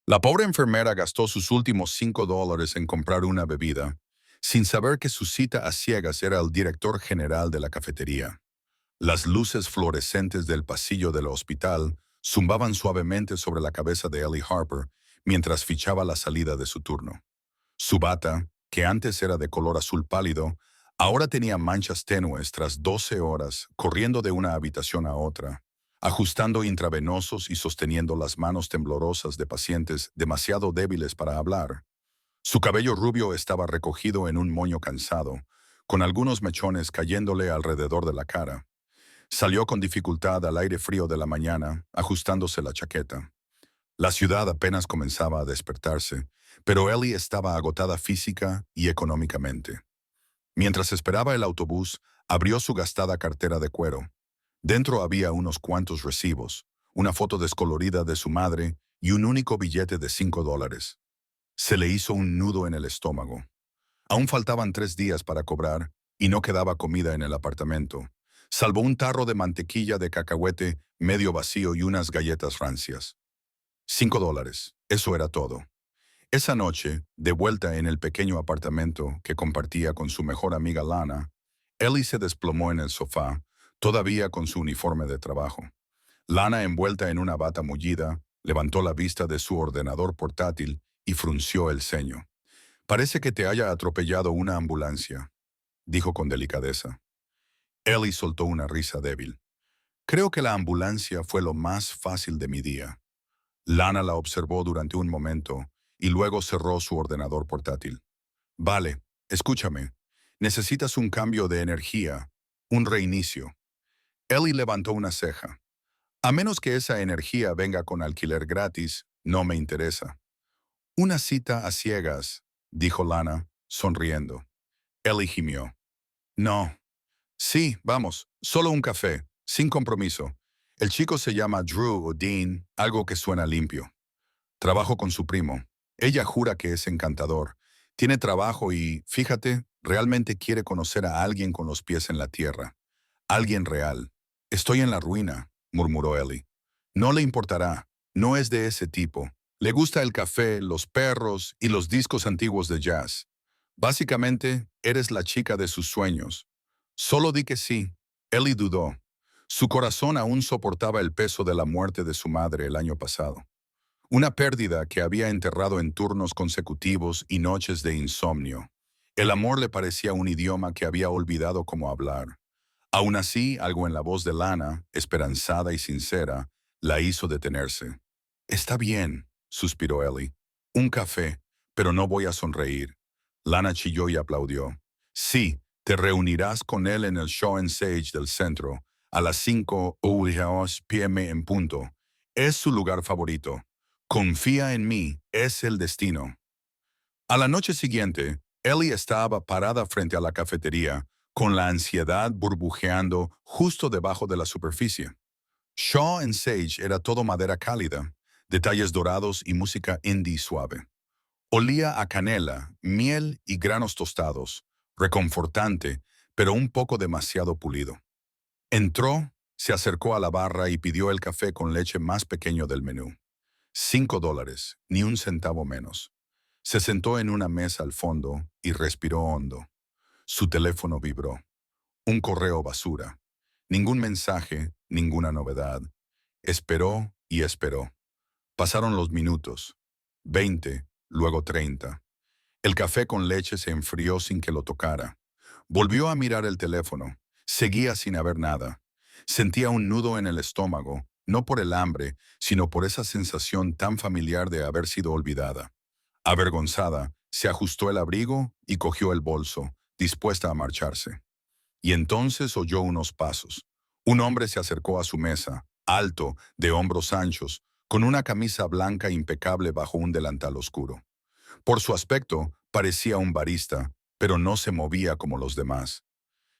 La pobre enfermera gastó sus últimos $5 en comprar una bebida, sin saber que su cita a ciegas era el director general de la cafetería. Las luces fluorescentes del pasillo del hospital zumbaban suavemente sobre la cabeza de Ellie Harper mientras fichaba la salida de su turno. Su bata, que antes era de color azul pálido, ahora tenía manchas tenues tras 12 horas corriendo de una habitación a otra, ajustando intravenosos y sosteniendo las manos temblorosas de pacientes demasiado débiles para hablar. Su cabello rubio estaba recogido en un moño cansado, con algunos mechones cayéndole alrededor de la cara. Salió con dificultad al aire frío de la mañana, ajustándose la chaqueta. La ciudad apenas comenzaba a despertarse, pero Ellie estaba agotada física y económicamente. Mientras esperaba el autobús, abrió su gastada cartera de cuero. Dentro había unos cuantos recibos, una foto descolorida de su madre y un único billete de $5. Se le hizo un nudo en el estómago. Aún faltaban 3 días para cobrar y no quedaba comida en el apartamento, salvo un tarro de mantequilla de cacahuete medio vacío y unas galletas rancias. $5. Eso era todo. Esa noche, de vuelta en el pequeño apartamento que compartía con su mejor amiga Lana, Ellie se desplomó en el sofá, todavía con su uniforme de trabajo. Lana, envuelta en una bata mullida, levantó la vista de su ordenador portátil y frunció el ceño. «Parece que te haya atropellado una ambulancia», dijo con delicadeza. Ellie soltó una risa débil. «Creo que la ambulancia fue lo más fácil de mi día». Lana la observó durante un momento y luego cerró su ordenador portátil. «Vale, escúchame. Necesitas un cambio de energía, un reinicio». Ellie levantó una ceja. «A menos que esa energía venga con alquiler gratis, no me interesa». «Una cita a ciegas», dijo Lana, sonriendo. Ellie gimió. «No». «Sí, vamos, solo un café, sin compromiso. El chico se llama Drew o Dean, algo que suena limpio. Trabajo con su primo. Ella jura que es encantador. Tiene trabajo y, fíjate, realmente quiere conocer a alguien con los pies en la tierra. Alguien real. Estoy en la ruina», murmuró Ellie. «No le importará. No es de ese tipo. Le gusta el café, los perros y los discos antiguos de jazz. Básicamente, eres la chica de sus sueños. Solo di que sí». Ellie dudó. Su corazón aún soportaba el peso de la muerte de su madre el año pasado. Una pérdida que había enterrado en turnos consecutivos y noches de insomnio. El amor le parecía un idioma que había olvidado cómo hablar. Aún así, algo en la voz de Lana, esperanzada y sincera, la hizo detenerse. «Está bien», suspiró Ellie. «Un café, pero no voy a sonreír». Lana chilló y aplaudió. «Sí, te reunirás con él en el Show and Sage del centro, a las 5 p.m. en punto. Es su lugar favorito. Confía en mí, es el destino». A la noche siguiente, Ellie estaba parada frente a la cafetería, con la ansiedad burbujeando justo debajo de la superficie. Shaw and Sage era todo madera cálida, detalles dorados y música indie suave. Olía a canela, miel y granos tostados, reconfortante, pero un poco demasiado pulido. Entró, se acercó a la barra y pidió el café con leche más pequeño del menú. $5, ni un centavo menos. Se sentó en una mesa al fondo y respiró hondo. Su teléfono vibró. Un correo basura. Ningún mensaje, ninguna novedad. Esperó y esperó. Pasaron los minutos. 20, luego 30. El café con leche se enfrió sin que lo tocara. Volvió a mirar el teléfono. Seguía sin haber nada. Sentía un nudo en el estómago, no por el hambre, sino por esa sensación tan familiar de haber sido olvidada. Avergonzada, se ajustó el abrigo y cogió el bolso, dispuesta a marcharse. Y entonces oyó unos pasos. Un hombre se acercó a su mesa, alto, de hombros anchos, con una camisa blanca impecable bajo un delantal oscuro. Por su aspecto, parecía un barista, pero no se movía como los demás.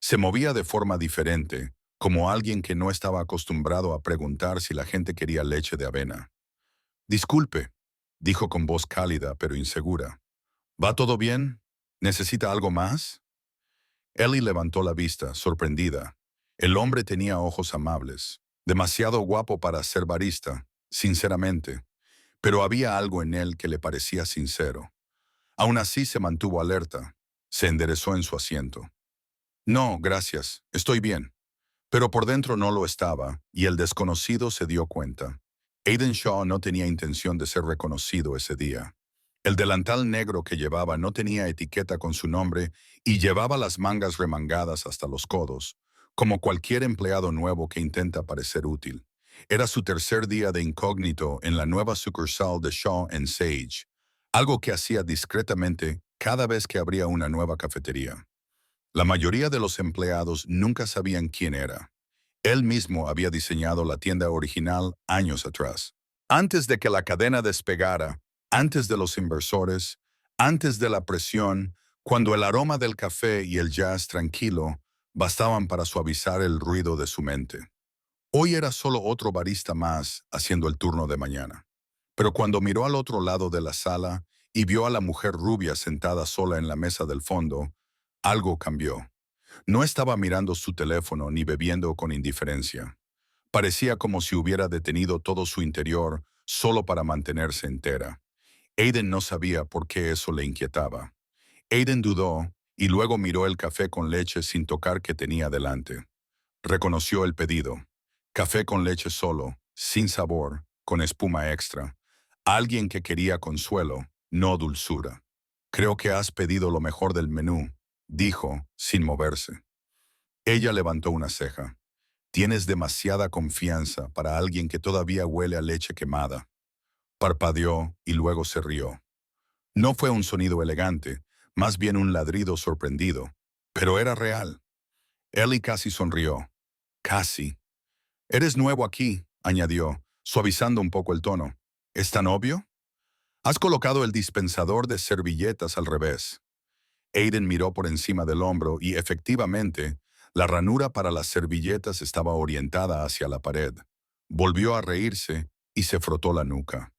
Se movía de forma diferente, como alguien que no estaba acostumbrado a preguntar si la gente quería leche de avena. «Disculpe», dijo con voz cálida pero insegura. «¿Va todo bien? ¿Necesita algo más?» Ellie levantó la vista, sorprendida. El hombre tenía ojos amables. Demasiado guapo para ser barista, sinceramente. pero había algo en él que le parecía sincero. Aún así se mantuvo alerta. Se enderezó en su asiento. No, gracias, estoy bien. Pero por dentro no lo estaba, y el desconocido se dio cuenta. Aiden Shaw no tenía intención de ser reconocido ese día. El delantal negro que llevaba no tenía etiqueta con su nombre y llevaba las mangas remangadas hasta los codos, como cualquier empleado nuevo que intenta parecer útil. Era su tercer día de incógnito en la nueva sucursal de Shaw and Sage, algo que hacía discretamente cada vez que abría una nueva cafetería. La mayoría de los empleados nunca sabían quién era. Él mismo había diseñado la tienda original años atrás. Antes de que la cadena despegara, antes de los inversores, antes de la presión, cuando el aroma del café y el jazz tranquilo bastaban para suavizar el ruido de su mente. Hoy era solo otro barista más haciendo el turno de mañana. Pero cuando miró al otro lado de la sala y vio a la mujer rubia sentada sola en la mesa del fondo, algo cambió. No estaba mirando su teléfono ni bebiendo con indiferencia. Parecía como si hubiera detenido todo su interior solo para mantenerse entera. Aiden no sabía por qué eso le inquietaba. Aiden dudó y luego miró el café con leche sin tocar que tenía delante. Reconoció el pedido. Café con leche solo, sin sabor, con espuma extra. Alguien que quería consuelo, no dulzura. Creo que has pedido lo mejor del menú, dijo, sin moverse. Ella levantó una ceja. Tienes demasiada confianza para alguien que todavía huele a leche quemada. Parpadeó y luego se rió. No fue un sonido elegante, más bien un ladrido sorprendido, pero era real. Ellie casi sonrió. Casi. Eres nuevo aquí, añadió, suavizando un poco el tono. ¿Es tan obvio? Has colocado el dispensador de servilletas al revés. Aiden miró por encima del hombro y efectivamente, la ranura para las servilletas estaba orientada hacia la pared. Volvió a reírse y se frotó la nuca.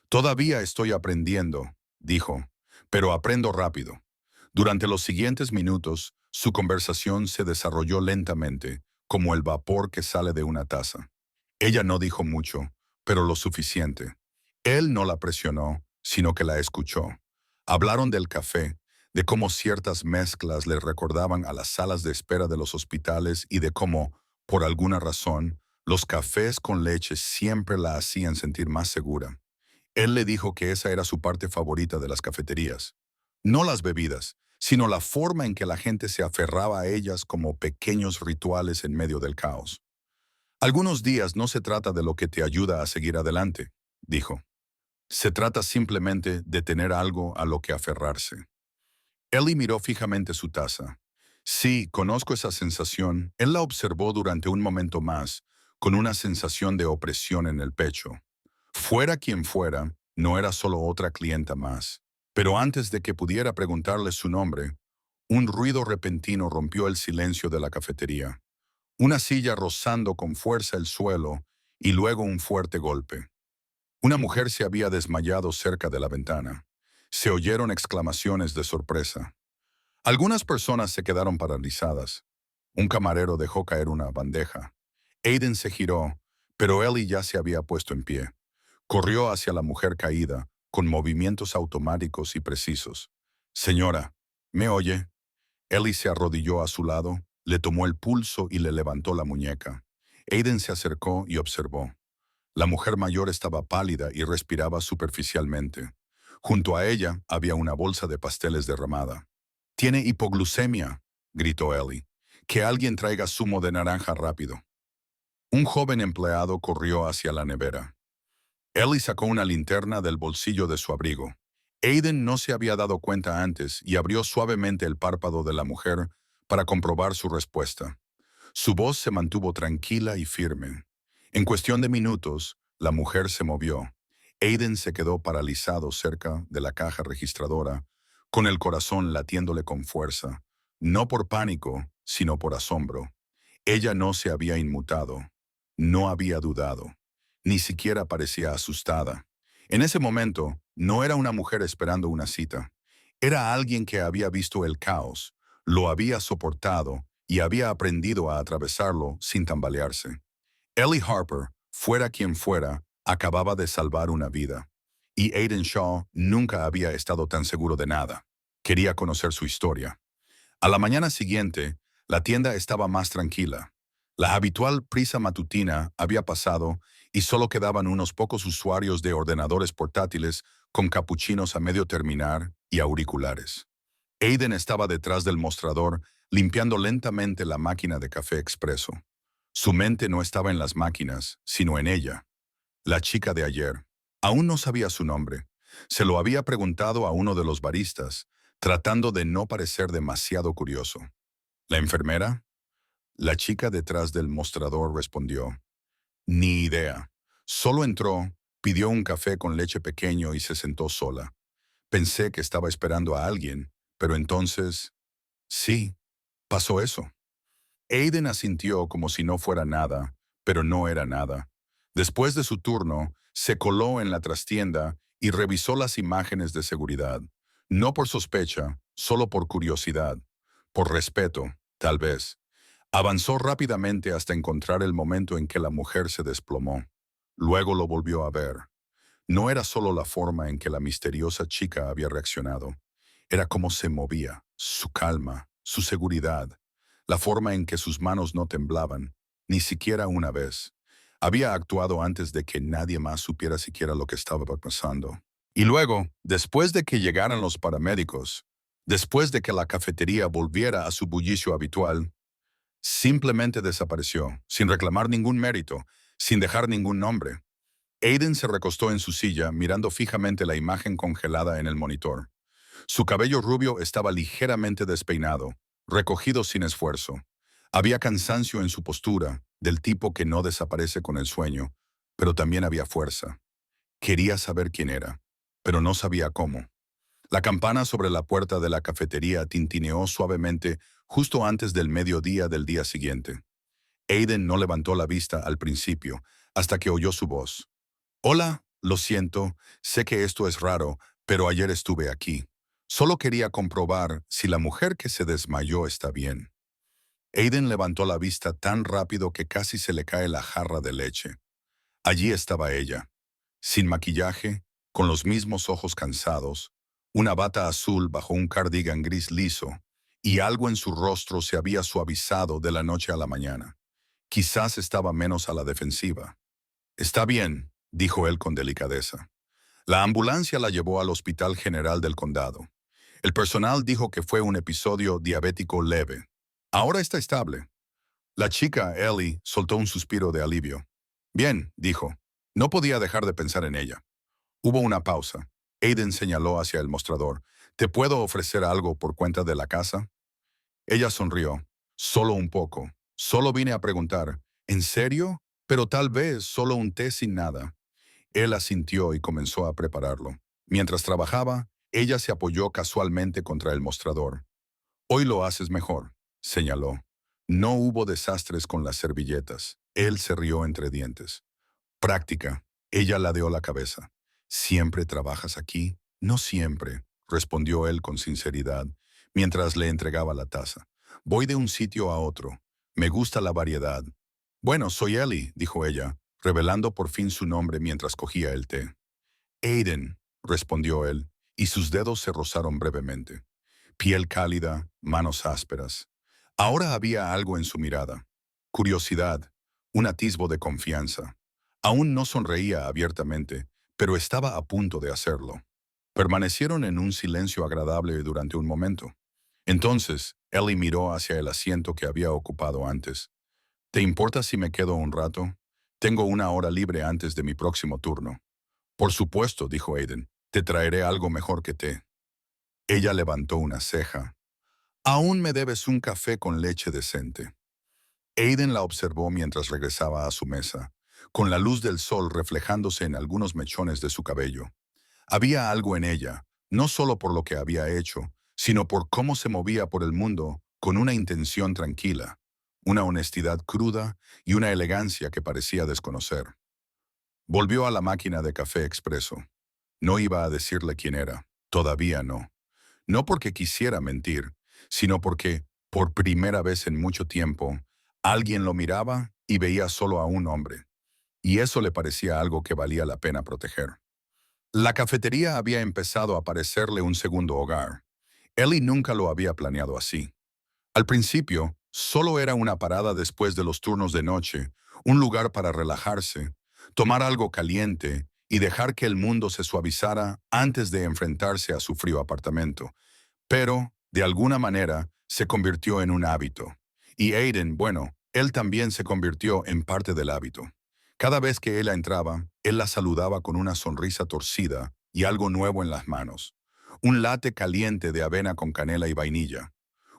Todavía estoy aprendiendo, dijo, pero aprendo rápido. Durante los siguientes minutos, su conversación se desarrolló lentamente, como el vapor que sale de una taza. Ella no dijo mucho, pero lo suficiente. Él no la presionó, sino que la escuchó. Hablaron del café, de cómo ciertas mezclas le recordaban a las salas de espera de los hospitales y de cómo, por alguna razón, los cafés con leche siempre la hacían sentir más segura. Él le dijo que esa era su parte favorita de las cafeterías. No las bebidas, sino la forma en que la gente se aferraba a ellas como pequeños rituales en medio del caos. Algunos días no se trata de lo que te ayuda a seguir adelante, dijo. Se trata simplemente de tener algo a lo que aferrarse. Ellie miró fijamente su taza. Sí, conozco esa sensación. Él la observó durante un momento más, con una sensación de opresión en el pecho. Fuera quien fuera, no era solo otra clienta más. Pero antes de que pudiera preguntarle su nombre, un ruido repentino rompió el silencio de la cafetería. Una silla rozando con fuerza el suelo y luego un fuerte golpe. Una mujer se había desmayado cerca de la ventana. Se oyeron exclamaciones de sorpresa. Algunas personas se quedaron paralizadas. Un camarero dejó caer una bandeja. Aiden se giró, pero Ellie ya se había puesto en pie. Corrió hacia la mujer caída, con movimientos automáticos y precisos. Señora, ¿me oye? Ellie se arrodilló a su lado, le tomó el pulso y le levantó la muñeca. Aiden se acercó y observó. La mujer mayor estaba pálida y respiraba superficialmente. Junto a ella había una bolsa de pasteles derramada. «Tiene hipoglucemia», gritó Ellie. «Que alguien traiga zumo de naranja rápido». Un joven empleado corrió hacia la nevera. Ellie sacó una linterna del bolsillo de su abrigo. Aiden no se había dado cuenta antes y abrió suavemente el párpado de la mujer para comprobar su respuesta. Su voz se mantuvo tranquila y firme. En cuestión de minutos, la mujer se movió. Aiden se quedó paralizado cerca de la caja registradora, con el corazón latiéndole con fuerza, no por pánico, sino por asombro. Ella no se había inmutado, no había dudado, ni siquiera parecía asustada. En ese momento, no era una mujer esperando una cita. Era alguien que había visto el caos, lo había soportado y había aprendido a atravesarlo sin tambalearse. Ellie Harper, fuera quien fuera, acababa de salvar una vida. Y Aiden Shaw nunca había estado tan seguro de nada. Quería conocer su historia. A la mañana siguiente, la tienda estaba más tranquila. La habitual prisa matutina había pasado y solo quedaban unos pocos usuarios de ordenadores portátiles con capuchinos a medio terminar y auriculares. Aiden estaba detrás del mostrador, limpiando lentamente la máquina de café expreso. Su mente no estaba en las máquinas, sino en ella. La chica de ayer. Aún no sabía su nombre. Se lo había preguntado a uno de los baristas, tratando de no parecer demasiado curioso. ¿La enfermera? La chica detrás del mostrador respondió. Ni idea. Solo entró, pidió un café con leche pequeño y se sentó sola. Pensé que estaba esperando a alguien, pero entonces... Sí, pasó eso. Aiden asintió como si no fuera nada, pero no era nada. Después de su turno, se coló en la trastienda y revisó las imágenes de seguridad. No por sospecha, solo por curiosidad. Por respeto, tal vez. Avanzó rápidamente hasta encontrar el momento en que la mujer se desplomó. Luego lo volvió a ver. No era solo la forma en que la misteriosa chica había reaccionado. Era cómo se movía, su calma, su seguridad, la forma en que sus manos no temblaban, ni siquiera una vez. Había actuado antes de que nadie más supiera siquiera lo que estaba pasando. Y luego, después de que llegaran los paramédicos, después de que la cafetería volviera a su bullicio habitual, simplemente desapareció, sin reclamar ningún mérito, sin dejar ningún nombre. Aiden se recostó en su silla, mirando fijamente la imagen congelada en el monitor. Su cabello rubio estaba ligeramente despeinado, recogido sin esfuerzo. Había cansancio en su postura, del tipo que no desaparece con el sueño, pero también había fuerza. Quería saber quién era, pero no sabía cómo. La campana sobre la puerta de la cafetería tintineó suavemente justo antes del mediodía del día siguiente. Aiden no levantó la vista al principio, hasta que oyó su voz. Hola, lo siento, sé que esto es raro, pero ayer estuve aquí. Solo quería comprobar si la mujer que se desmayó está bien. Aiden levantó la vista tan rápido que casi se le cae la jarra de leche. Allí estaba ella, sin maquillaje, con los mismos ojos cansados, una bata azul bajo un cardigan gris liso, y algo en su rostro se había suavizado de la noche a la mañana. Quizás estaba menos a la defensiva. Está bien, dijo él con delicadeza. La ambulancia la llevó al Hospital General del Condado. El personal dijo que fue un episodio diabético leve. Ahora está estable. La chica, Ellie, soltó un suspiro de alivio. Bien, dijo. No podía dejar de pensar en ella. Hubo una pausa. Aiden señaló hacia el mostrador. ¿Te puedo ofrecer algo por cuenta de la casa? Ella sonrió. Solo un poco. Solo vine a preguntar. ¿En serio? Pero tal vez solo un té sin nada. Él asintió y comenzó a prepararlo. Mientras trabajaba, ella se apoyó casualmente contra el mostrador. Hoy lo haces mejor, señaló. No hubo desastres con las servilletas. Él se rió entre dientes. Práctica. Ella ladeó la cabeza. ¿Siempre trabajas aquí? No siempre, respondió él con sinceridad, mientras le entregaba la taza. Voy de un sitio a otro. Me gusta la variedad. Bueno, soy Ellie, dijo ella, revelando por fin su nombre mientras cogía el té. Aiden, respondió él, y sus dedos se rozaron brevemente. Piel cálida, manos ásperas. Ahora había algo en su mirada. Curiosidad, un atisbo de confianza. Aún no sonreía abiertamente, pero estaba a punto de hacerlo. Permanecieron en un silencio agradable durante un momento. Entonces, Ellie miró hacia el asiento que había ocupado antes. ¿Te importa si me quedo un rato? Tengo una hora libre antes de mi próximo turno. Por supuesto, dijo Aiden. Te traeré algo mejor que té. Ella levantó una ceja. Aún me debes un café con leche decente. Aiden la observó mientras regresaba a su mesa, con la luz del sol reflejándose en algunos mechones de su cabello. Había algo en ella, no solo por lo que había hecho, sino por cómo se movía por el mundo con una intención tranquila, una honestidad cruda y una elegancia que parecía desconocer. Volvió a la máquina de café expreso. No iba a decirle quién era, todavía no. No porque quisiera mentir, sino porque, por primera vez en mucho tiempo, alguien lo miraba y veía solo a un hombre, y eso le parecía algo que valía la pena proteger. La cafetería había empezado a parecerle un segundo hogar. Ellie nunca lo había planeado así. Al principio, solo era una parada después de los turnos de noche, un lugar para relajarse, tomar algo caliente y dejar que el mundo se suavizara antes de enfrentarse a su frío apartamento. Pero, de alguna manera, se convirtió en un hábito. Y Aiden, bueno, él también se convirtió en parte del hábito. Cada vez que ella entraba, él la saludaba con una sonrisa torcida y algo nuevo en las manos. Un latte caliente de avena con canela y vainilla.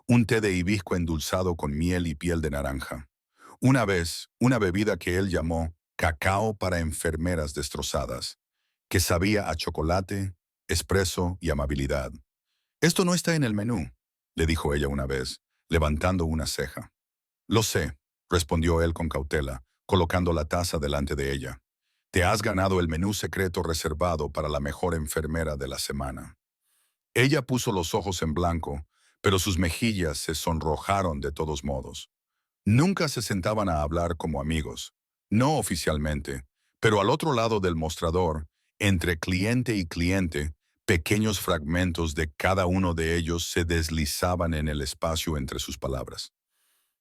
Un té de hibisco endulzado con miel y piel de naranja. Una vez, una bebida que él llamó cacao para enfermeras destrozadas, que sabía a chocolate, espresso y amabilidad. «Esto no está en el menú», le dijo ella una vez, levantando una ceja. «Lo sé», respondió él con cautela, colocando la taza delante de ella. «Te has ganado el menú secreto reservado para la mejor enfermera de la semana». Ella puso los ojos en blanco, pero sus mejillas se sonrojaron de todos modos. Nunca se sentaban a hablar como amigos, no oficialmente, pero al otro lado del mostrador, entre cliente y cliente, pequeños fragmentos de cada uno de ellos se deslizaban en el espacio entre sus palabras.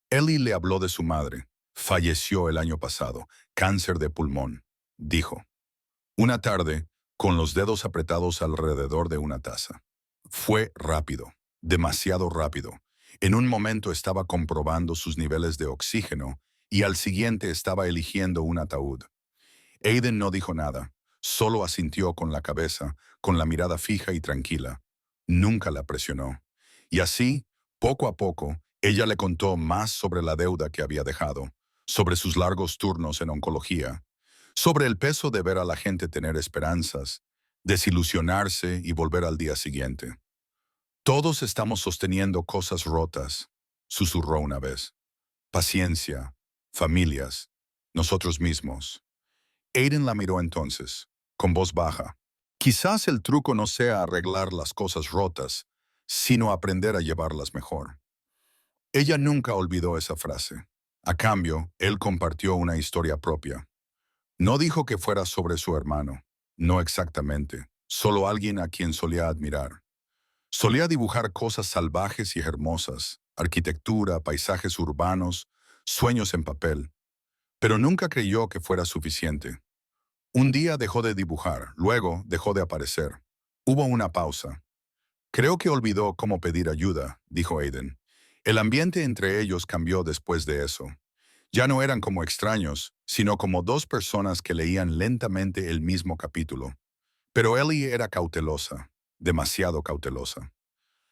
Ellie le habló de su madre. Falleció el año pasado, cáncer de pulmón, dijo. Una tarde, con los dedos apretados alrededor de una taza. Fue rápido, demasiado rápido. En un momento estaba comprobando sus niveles de oxígeno y al siguiente estaba eligiendo un ataúd. Aiden no dijo nada, solo asintió con la cabeza, con la mirada fija y tranquila. Nunca la presionó. Y así, poco a poco, ella le contó más sobre la deuda que había dejado, sobre sus largos turnos en oncología, sobre el peso de ver a la gente tener esperanzas, desilusionarse y volver al día siguiente. «Todos estamos sosteniendo cosas rotas», susurró una vez. «Paciencia, familias, nosotros mismos». Aiden la miró entonces, con voz baja. «Quizás el truco no sea arreglar las cosas rotas, sino aprender a llevarlas mejor». Ella nunca olvidó esa frase. A cambio, él compartió una historia propia. No dijo que fuera sobre su hermano, no exactamente, solo alguien a quien solía admirar. Solía dibujar cosas salvajes y hermosas, arquitectura, paisajes urbanos, sueños en papel, pero nunca creyó que fuera suficiente. Un día dejó de dibujar, luego dejó de aparecer. Hubo una pausa. «Creo que olvidó cómo pedir ayuda», dijo Aiden. El ambiente entre ellos cambió después de eso. Ya no eran como extraños, sino como dos personas que leían lentamente el mismo capítulo. Pero Ellie era cautelosa, demasiado cautelosa.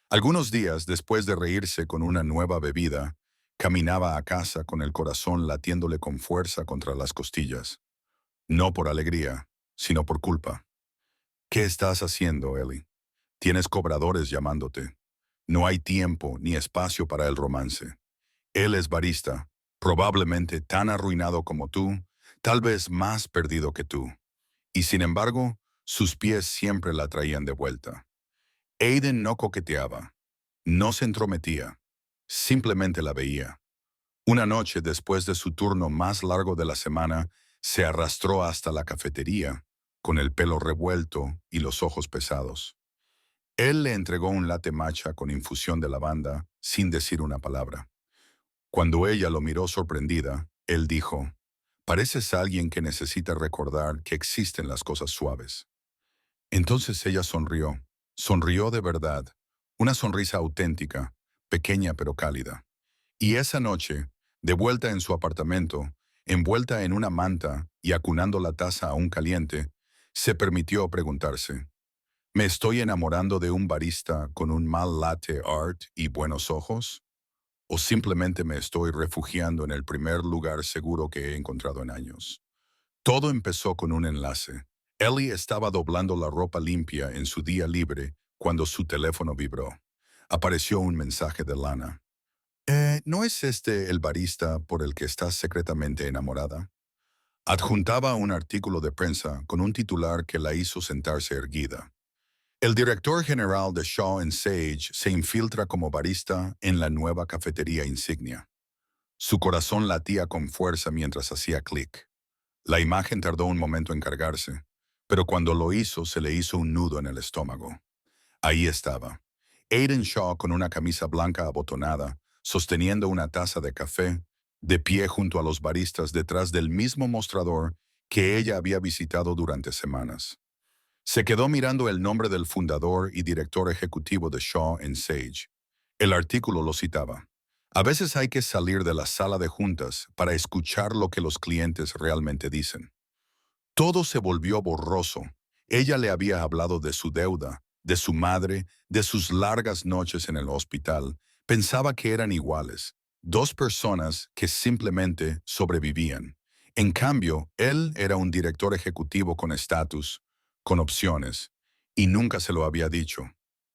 Algunos días, después de reírse con una nueva bebida, caminaba a casa con el corazón latiéndole con fuerza contra las costillas. No por alegría, sino por culpa. «¿Qué estás haciendo, Ellie? Tienes cobradores llamándote. No hay tiempo ni espacio para el romance. Él es barista, probablemente tan arruinado como tú, tal vez más perdido que tú. Y sin embargo, sus pies siempre la traían de vuelta». Aiden no coqueteaba, no se entrometía, simplemente la veía. Una noche, después de su turno más largo de la semana, se arrastró hasta la cafetería, con el pelo revuelto y los ojos pesados. Él le entregó un latte matcha con infusión de lavanda, sin decir una palabra. Cuando ella lo miró sorprendida, él dijo, «Pareces alguien que necesita recordar que existen las cosas suaves». Entonces ella sonrió, sonrió de verdad, una sonrisa auténtica, pequeña pero cálida. Y esa noche, de vuelta en su apartamento, envuelta en una manta y acunando la taza aún caliente, se permitió preguntarse, ¿me estoy enamorando de un barista con un mal latte art y buenos ojos? ¿O simplemente me estoy refugiando en el primer lugar seguro que he encontrado en años? Todo empezó con un enlace. Ellie estaba doblando la ropa limpia en su día libre cuando su teléfono vibró. Apareció un mensaje de Lana. ¿No es este el barista por el que estás secretamente enamorada? Adjuntaba un artículo de prensa con un titular que la hizo sentarse erguida. El director general de Shaw Sage se infiltra como barista en la nueva cafetería insignia. Su corazón latía con fuerza mientras hacía clic. La imagen tardó un momento en cargarse. pero cuando lo hizo se le hizo un nudo en el estómago. Ahí estaba, Aidan Shaw con una camisa blanca abotonada, sosteniendo una taza de café, de pie junto a los baristas detrás del mismo mostrador que ella había visitado durante semanas. Se quedó mirando el nombre del fundador y director ejecutivo de Shaw en Sage. El artículo lo citaba. A veces hay que salir de la sala de juntas para escuchar lo que los clientes realmente dicen. Todo se volvió borroso. Ella le había hablado de su deuda, de su madre, de sus largas noches en el hospital. Pensaba que eran iguales, dos personas que simplemente sobrevivían. En cambio, él era un director ejecutivo con estatus, con opciones, y nunca se lo había dicho.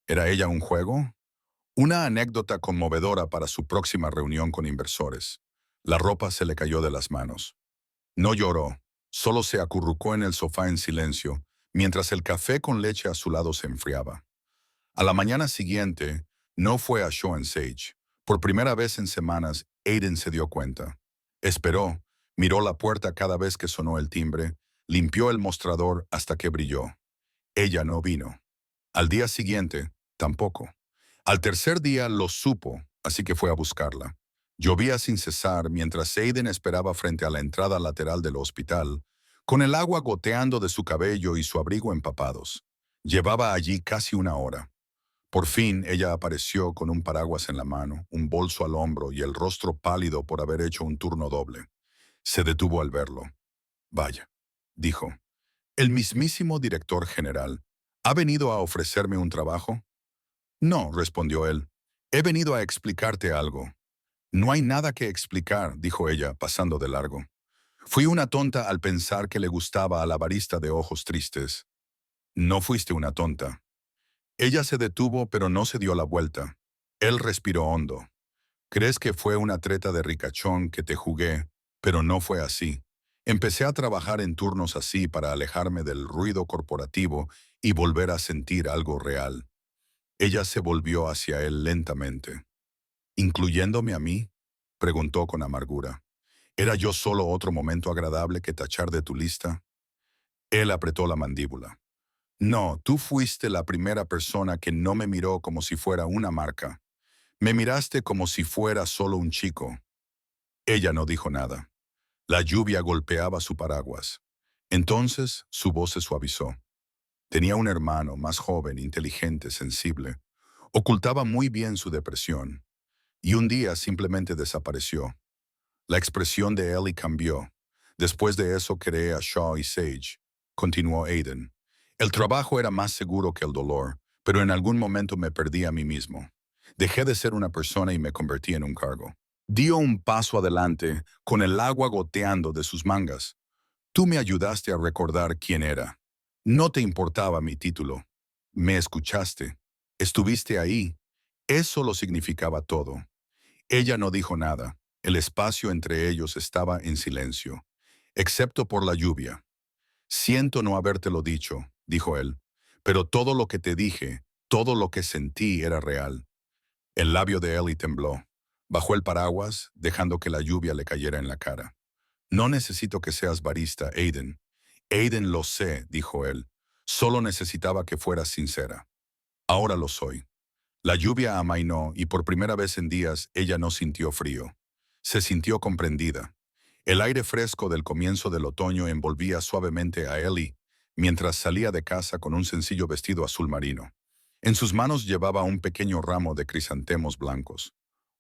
¿Era ella un juego? Una anécdota conmovedora para su próxima reunión con inversores. La ropa se le cayó de las manos. No lloró, solo se acurrucó en el sofá en silencio, mientras el café con leche a su lado se enfriaba. A la mañana siguiente, no fue a Shaw and Sage. Por primera vez en semanas, Aidan se dio cuenta. Esperó, miró la puerta cada vez que sonó el timbre, limpió el mostrador hasta que brilló. Ella no vino. Al día siguiente, tampoco. Al tercer día lo supo, así que fue a buscarla. Llovía sin cesar mientras Aidan esperaba frente a la entrada lateral del hospital, con el agua goteando de su cabello y su abrigo empapados. Llevaba allí casi una hora. Por fin ella apareció con un paraguas en la mano, un bolso al hombro y el rostro pálido por haber hecho un turno doble. Se detuvo al verlo. Vaya, dijo. ¿El mismísimo director general ha venido a ofrecerme un trabajo? No, respondió él. He venido a explicarte algo. No hay nada que explicar, dijo ella, pasando de largo. Fui una tonta al pensar que le gustaba a la barista de ojos tristes. No fuiste una tonta. Ella se detuvo, pero no se dio la vuelta. Él respiró hondo. ¿Crees que fue una treta de ricachón que te jugué? Pero no fue así. Empecé a trabajar en turnos así para alejarme del ruido corporativo y volver a sentir algo real. Ella se volvió hacia él lentamente. ¿Incluyéndome a mí? Preguntó con amargura. ¿Era yo solo otro momento agradable que tachar de tu lista? Él apretó la mandíbula. No, tú fuiste la primera persona que no me miró como si fuera una marca. Me miraste como si fuera solo un chico. Ella no dijo nada. La lluvia golpeaba su paraguas. Entonces su voz se suavizó. Tenía un hermano más joven, inteligente, sensible. Ocultaba muy bien su depresión. Y un día simplemente desapareció. La expresión de Ellie cambió. Después de eso creé a Shaw y Sage, continuó Aidan. El trabajo era más seguro que el dolor, pero en algún momento me perdí a mí mismo. Dejé de ser una persona y me convertí en un cargo. Dio un paso adelante, con el agua goteando de sus mangas. Tú me ayudaste a recordar quién era. No te importaba mi título. Me escuchaste. Estuviste ahí. Eso lo significaba todo. Ella no dijo nada. El espacio entre ellos estaba en silencio, excepto por la lluvia. Siento no habértelo dicho, dijo él, pero todo lo que te dije, todo lo que sentí era real. El labio de Ellie tembló. Bajó el paraguas, dejando que la lluvia le cayera en la cara. No necesito que seas barista, Aidan. Aidan lo sé, dijo él. Solo necesitaba que fueras sincera. Ahora lo soy. La lluvia amainó y por primera vez en días ella no sintió frío. Se sintió comprendida. El aire fresco del comienzo del otoño envolvía suavemente a Ellie mientras salía de casa con un sencillo vestido azul marino. En sus manos llevaba un pequeño ramo de crisantemos blancos.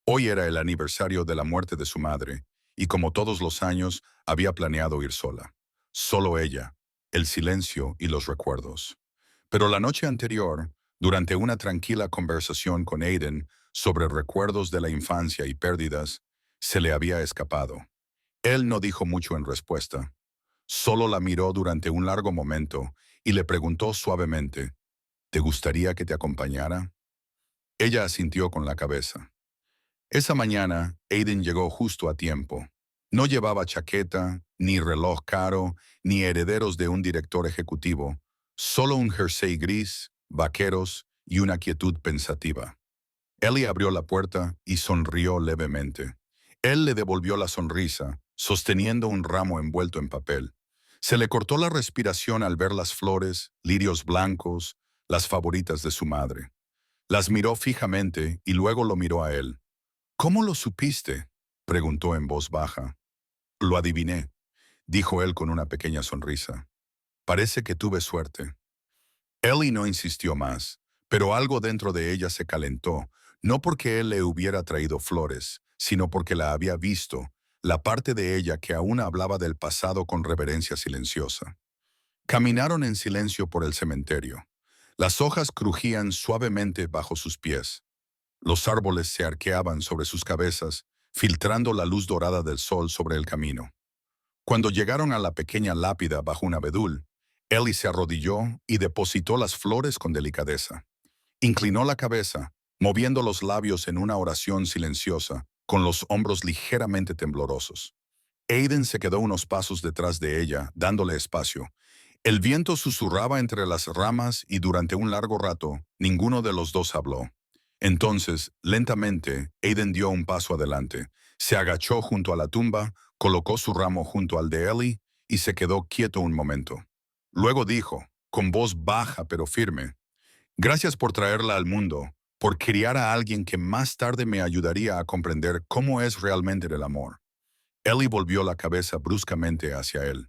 Hoy era el aniversario de la muerte de su madre, y como todos los años, había planeado ir sola. Solo ella, el silencio y los recuerdos. Pero la noche anterior, durante una tranquila conversación con Aidan sobre recuerdos de la infancia y pérdidas, se le había escapado. Él no dijo mucho en respuesta. Solo la miró durante un largo momento y le preguntó suavemente, ¿te gustaría que te acompañara? Ella asintió con la cabeza. Esa mañana, Aidan llegó justo a tiempo. No llevaba chaqueta, ni reloj caro, ni herederos de un director ejecutivo, solo un jersey gris, vaqueros y una quietud pensativa. Ellie abrió la puerta y sonrió levemente. Él le devolvió la sonrisa, sosteniendo un ramo envuelto en papel. Se le cortó la respiración al ver las flores, lirios blancos, las favoritas de su madre. Las miró fijamente y luego lo miró a él. ¿Cómo lo supiste?, preguntó en voz baja. Lo adiviné, dijo él con una pequeña sonrisa. Parece que tuve suerte. Ellie no insistió más, pero algo dentro de ella se calentó, no porque él le hubiera traído flores, sino porque la había visto, la parte de ella que aún hablaba del pasado con reverencia silenciosa. Caminaron en silencio por el cementerio. Las hojas crujían suavemente bajo sus pies. Los árboles se arqueaban sobre sus cabezas, filtrando la luz dorada del sol sobre el camino. Cuando llegaron a la pequeña lápida bajo un abedul, Ellie se arrodilló y depositó las flores con delicadeza. Inclinó la cabeza, moviendo los labios en una oración silenciosa, con los hombros ligeramente temblorosos. Aiden se quedó unos pasos detrás de ella, dándole espacio. El viento susurraba entre las ramas y durante un largo rato, ninguno de los dos habló. Entonces, lentamente, Aiden dio un paso adelante, se agachó junto a la tumba, colocó su ramo junto al de Ellie y se quedó quieto un momento. Luego dijo, con voz baja pero firme, «Gracias por traerla al mundo, por criar a alguien que más tarde me ayudaría a comprender cómo es realmente el amor». Ellie volvió la cabeza bruscamente hacia él.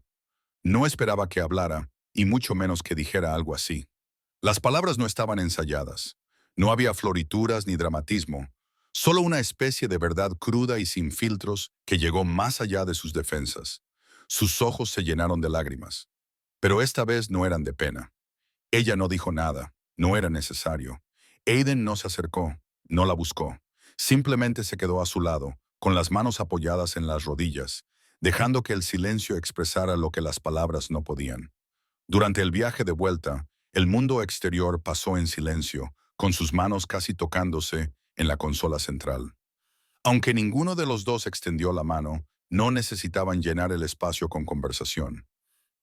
No esperaba que hablara, y mucho menos que dijera algo así. Las palabras no estaban ensayadas. No había florituras ni dramatismo, solo una especie de verdad cruda y sin filtros que llegó más allá de sus defensas. Sus ojos se llenaron de lágrimas. Pero esta vez no eran de pena. Ella no dijo nada, no era necesario. Aiden no se acercó, no la buscó. Simplemente se quedó a su lado, con las manos apoyadas en las rodillas, dejando que el silencio expresara lo que las palabras no podían. Durante el viaje de vuelta, el mundo exterior pasó en silencio, con sus manos casi tocándose en la consola central. Aunque ninguno de los dos extendió la mano, no necesitaban llenar el espacio con conversación.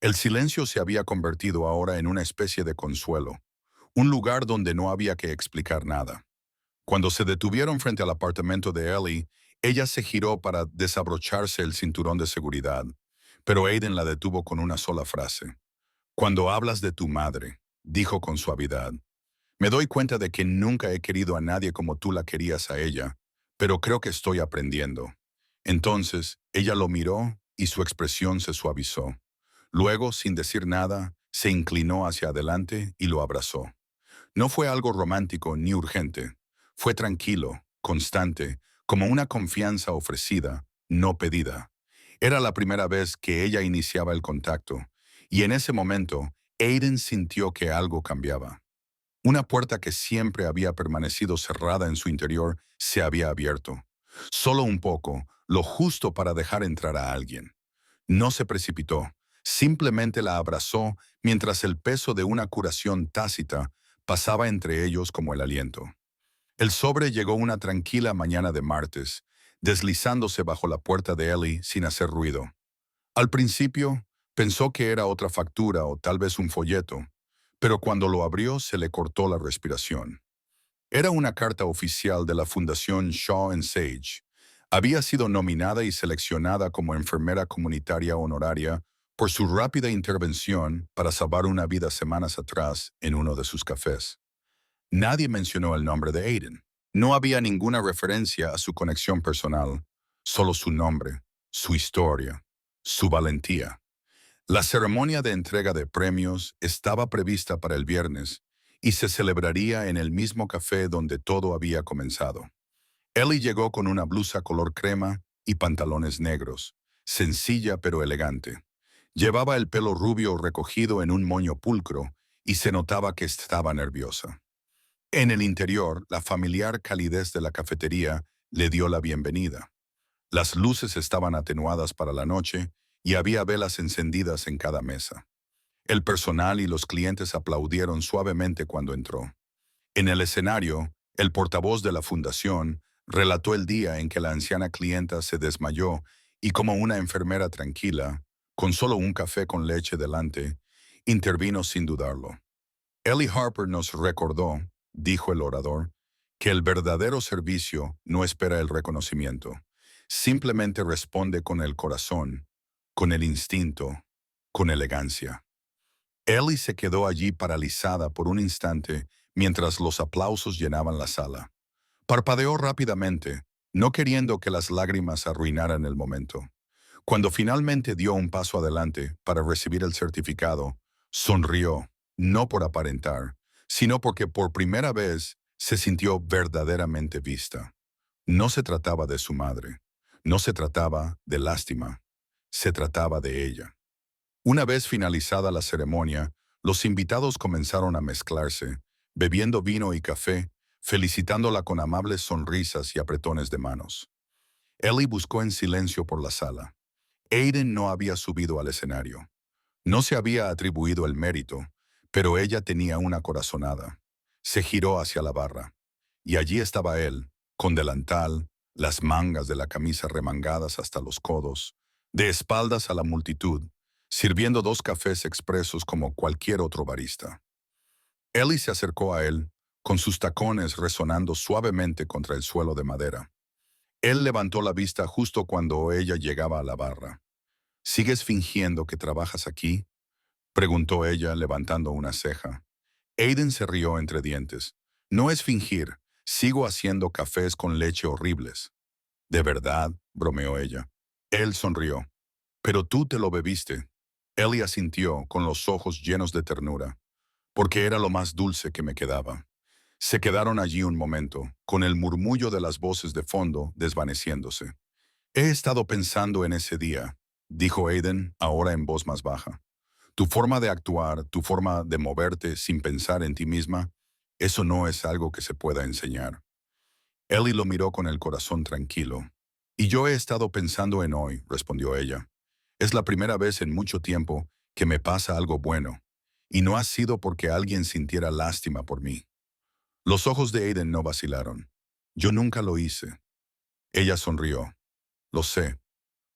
El silencio se había convertido ahora en una especie de consuelo, un lugar donde no había que explicar nada. Cuando se detuvieron frente al apartamento de Ellie, ella se giró para desabrocharse el cinturón de seguridad, pero Aiden la detuvo con una sola frase. «Cuando hablas de tu madre», dijo con suavidad, «me doy cuenta de que nunca he querido a nadie como tú la querías a ella, pero creo que estoy aprendiendo». Entonces, ella lo miró y su expresión se suavizó. Luego, sin decir nada, se inclinó hacia adelante y lo abrazó. No fue algo romántico ni urgente. Fue tranquilo, constante, como una confianza ofrecida, no pedida. Era la primera vez que ella iniciaba el contacto, y en ese momento, Aiden sintió que algo cambiaba. Una puerta que siempre había permanecido cerrada en su interior se había abierto. Solo un poco, lo justo para dejar entrar a alguien. No se precipitó, simplemente la abrazó mientras el peso de una curación tácita pasaba entre ellos como el aliento. El sobre llegó una tranquila mañana de martes, deslizándose bajo la puerta de Ellie sin hacer ruido. Al principio, pensó que era otra factura o tal vez un folleto, pero cuando lo abrió se le cortó la respiración. Era una carta oficial de la Fundación Shaw and Sage. Había sido nominada y seleccionada como enfermera comunitaria honoraria por su rápida intervención para salvar una vida semanas atrás en uno de sus cafés. Nadie mencionó el nombre de Aiden. No había ninguna referencia a su conexión personal, solo su nombre, su historia, su valentía. La ceremonia de entrega de premios estaba prevista para el viernes y se celebraría en el mismo café donde todo había comenzado. Ellie llegó con una blusa color crema y pantalones negros, sencilla pero elegante. Llevaba el pelo rubio recogido en un moño pulcro y se notaba que estaba nerviosa. En el interior, la familiar calidez de la cafetería le dio la bienvenida. Las luces estaban atenuadas para la noche y había velas encendidas en cada mesa. El personal y los clientes aplaudieron suavemente cuando entró. En el escenario, el portavoz de la fundación relató el día en que la anciana clienta se desmayó y como una enfermera tranquila, con solo un café con leche delante, intervino sin dudarlo. Ellie Harper nos recordó, dijo el orador, que el verdadero servicio no espera el reconocimiento. Simplemente responde con el corazón, con el instinto, con elegancia. Ellie se quedó allí paralizada por un instante mientras los aplausos llenaban la sala. Parpadeó rápidamente, no queriendo que las lágrimas arruinaran el momento. Cuando finalmente dio un paso adelante para recibir el certificado, sonrió, no por aparentar, sino porque por primera vez se sintió verdaderamente vista. No se trataba de su madre, no se trataba de lástima, se trataba de ella. Una vez finalizada la ceremonia, los invitados comenzaron a mezclarse, bebiendo vino y café, felicitándola con amables sonrisas y apretones de manos. Ellie buscó en silencio por la sala. Aiden no había subido al escenario. No se había atribuido el mérito, pero ella tenía una corazonada. Se giró hacia la barra. Y allí estaba él, con delantal, las mangas de la camisa remangadas hasta los codos, de espaldas a la multitud, sirviendo 2 cafés expresos como cualquier otro barista. Ellie se acercó a él, con sus tacones resonando suavemente contra el suelo de madera. Él levantó la vista justo cuando ella llegaba a la barra. ¿Sigues fingiendo que trabajas aquí?, preguntó ella, levantando una ceja. Aiden se rió entre dientes. No es fingir, sigo haciendo cafés con leche horribles. ¿De verdad?, bromeó ella. Él sonrió. Pero tú te lo bebiste. Ellie asintió, con los ojos llenos de ternura, porque era lo más dulce que me quedaba. Se quedaron allí un momento, con el murmullo de las voces de fondo desvaneciéndose. He estado pensando en ese día, dijo Aiden, ahora en voz más baja. Tu forma de actuar, tu forma de moverte sin pensar en ti misma, eso no es algo que se pueda enseñar. Ellie lo miró con el corazón tranquilo. Y yo he estado pensando en hoy, respondió ella. Es la primera vez en mucho tiempo que me pasa algo bueno, y no ha sido porque alguien sintiera lástima por mí. Los ojos de Aiden no vacilaron. Yo nunca lo hice. Ella sonrió. Lo sé.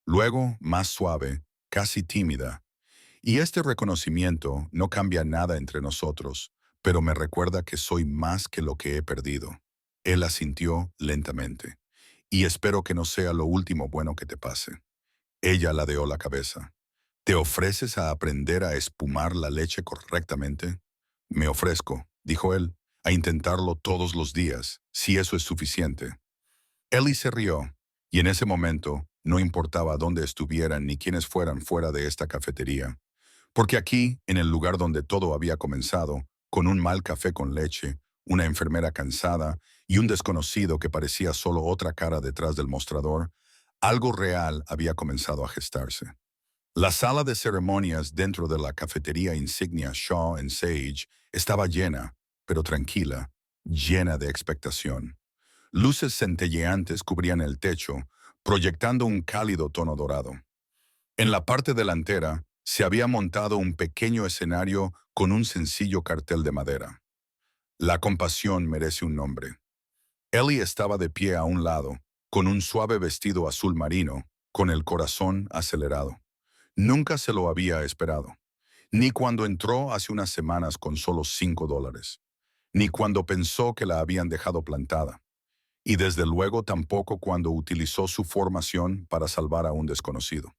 Luego, más suave, casi tímida. Y este reconocimiento no cambia nada entre nosotros, pero me recuerda que soy más que lo que he perdido. Él asintió lentamente. Y espero que no sea lo último bueno que te pase. Ella ladeó la cabeza. ¿Te ofreces a aprender a espumar la leche correctamente? Me ofrezco, dijo él, a intentarlo todos los días, si eso es suficiente. Ellie se rió, y en ese momento no importaba dónde estuvieran ni quiénes fueran fuera de esta cafetería. Porque aquí, en el lugar donde todo había comenzado, con un mal café con leche, una enfermera cansada y un desconocido que parecía solo otra cara detrás del mostrador, algo real había comenzado a gestarse. La sala de ceremonias dentro de la cafetería insignia Shaw and Sage estaba llena, pero tranquila, llena de expectación. Luces centelleantes cubrían el techo, proyectando un cálido tono dorado. En la parte delantera se había montado un pequeño escenario con un sencillo cartel de madera. La compasión merece un nombre. Ellie estaba de pie a un lado, con un suave vestido azul marino, con el corazón acelerado. Nunca se lo había esperado, ni cuando entró hace unas semanas con solo $5, ni cuando pensó que la habían dejado plantada, y desde luego tampoco cuando utilizó su formación para salvar a un desconocido.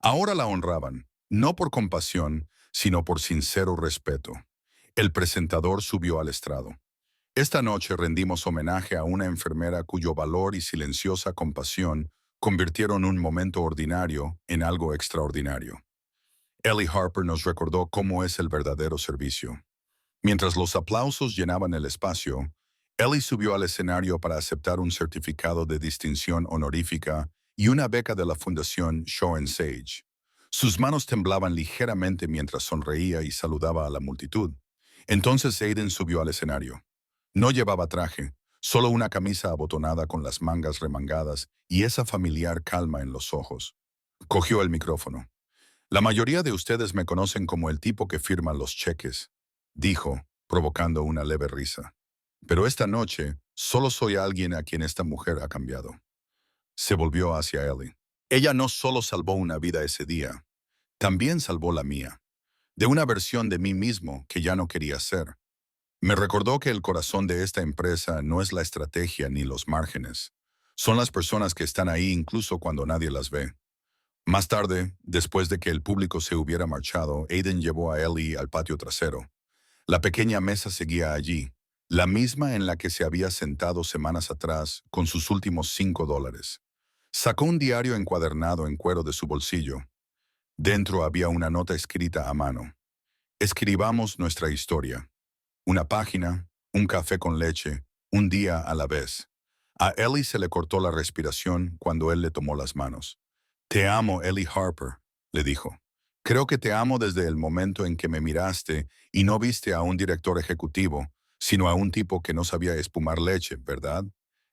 Ahora la honraban, no por compasión, sino por sincero respeto. El presentador subió al estrado. Esta noche rendimos homenaje a una enfermera cuyo valor y silenciosa compasión convirtieron un momento ordinario en algo extraordinario. Ellie Harper nos recordó cómo es el verdadero servicio. Mientras los aplausos llenaban el espacio, Ellie subió al escenario para aceptar un certificado de distinción honorífica y una beca de la Fundación Shaw and Sage. Sus manos temblaban ligeramente mientras sonreía y saludaba a la multitud. Entonces Aiden subió al escenario. No llevaba traje, solo una camisa abotonada con las mangas remangadas y esa familiar calma en los ojos. Cogió el micrófono. La mayoría de ustedes me conocen como el tipo que firma los cheques, dijo, provocando una leve risa. Pero esta noche solo soy alguien a quien esta mujer ha cambiado. Se volvió hacia Ellie. Ella no solo salvó una vida ese día, también salvó la mía, de una versión de mí mismo que ya no quería ser. Me recordó que el corazón de esta empresa no es la estrategia ni los márgenes. Son las personas que están ahí incluso cuando nadie las ve. Más tarde, después de que el público se hubiera marchado, Aiden llevó a Ellie al patio trasero. La pequeña mesa seguía allí, la misma en la que se había sentado semanas atrás con sus últimos $5. Sacó un diario encuadernado en cuero de su bolsillo. Dentro había una nota escrita a mano. Escribamos nuestra historia. Una página, un café con leche, un día a la vez. A Ellie se le cortó la respiración cuando él le tomó las manos. Te amo, Ellie Harper, le dijo. Creo que te amo desde el momento en que me miraste y no viste a un director ejecutivo, sino a un tipo que no sabía espumar leche, ¿verdad?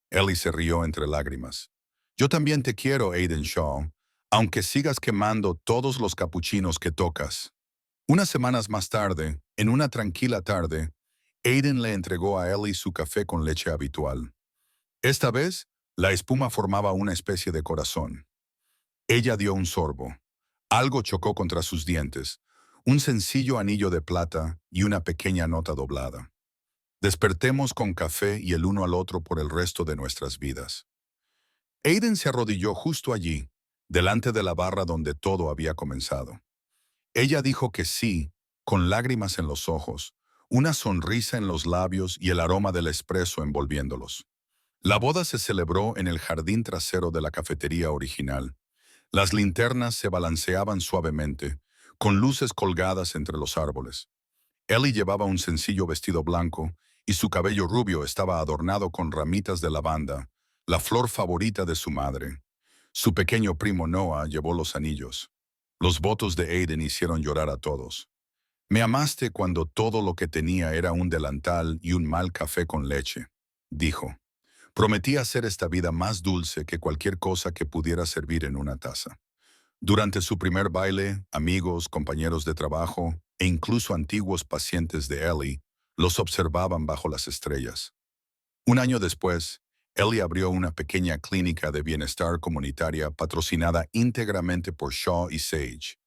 Ellie se rió entre lágrimas. Yo también te quiero, Aiden Shaw, aunque sigas quemando todos los capuchinos que tocas. Unas semanas más tarde, en una tranquila tarde, Aiden le entregó a Ellie su café con leche habitual. Esta vez, la espuma formaba una especie de corazón. Ella dio un sorbo. Algo chocó contra sus dientes, un sencillo anillo de plata y una pequeña nota doblada. Despertemos con café y el uno al otro por el resto de nuestras vidas. Aiden se arrodilló justo allí, delante de la barra donde todo había comenzado. Ella dijo que sí, con lágrimas en los ojos, una sonrisa en los labios y el aroma del espresso envolviéndolos. La boda se celebró en el jardín trasero de la cafetería original. Las linternas se balanceaban suavemente, con luces colgadas entre los árboles. Ellie llevaba un sencillo vestido blanco y su cabello rubio estaba adornado con ramitas de lavanda, la flor favorita de su madre. Su pequeño primo Noah llevó los anillos. Los votos de Aiden hicieron llorar a todos. Me amaste cuando todo lo que tenía era un delantal y un mal café con leche, dijo. Prometí hacer esta vida más dulce que cualquier cosa que pudiera servir en una taza. Durante su primer baile, amigos, compañeros de trabajo e incluso antiguos pacientes de Ellie los observaban bajo las estrellas. Un año después, Ellie abrió una pequeña clínica de bienestar comunitaria patrocinada íntegramente por Shaw y Sage.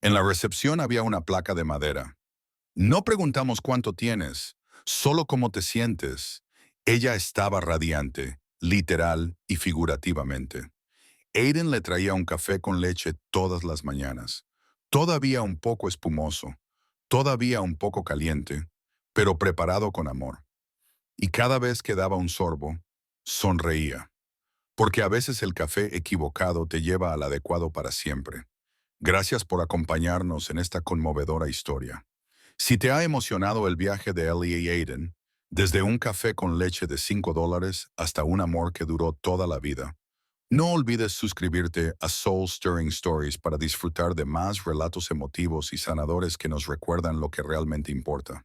En la recepción había una placa de madera. No preguntamos cuánto tienes, solo cómo te sientes. Ella estaba radiante, literal y figurativamente. Aiden le traía un café con leche todas las mañanas, todavía un poco espumoso, todavía un poco caliente, pero preparado con amor. Y cada vez que daba un sorbo, sonreía, porque a veces el café equivocado te lleva al adecuado para siempre. Gracias por acompañarnos en esta conmovedora historia. Si te ha emocionado el viaje de Ellie y Aiden, desde un café con leche de $5 hasta un amor que duró toda la vida, no olvides suscribirte a Soul Stirring Stories para disfrutar de más relatos emotivos y sanadores que nos recuerdan lo que realmente importa.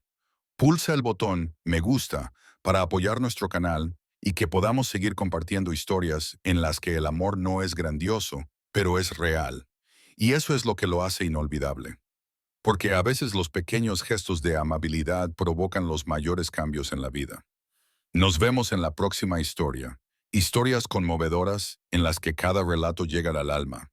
Pulsa el botón Me gusta para apoyar nuestro canal y que podamos seguir compartiendo historias en las que el amor no es grandioso, pero es real. Y eso es lo que lo hace inolvidable. Porque a veces los pequeños gestos de amabilidad provocan los mayores cambios en la vida. Nos vemos en la próxima historia. Historias conmovedoras en las que cada relato llega al alma.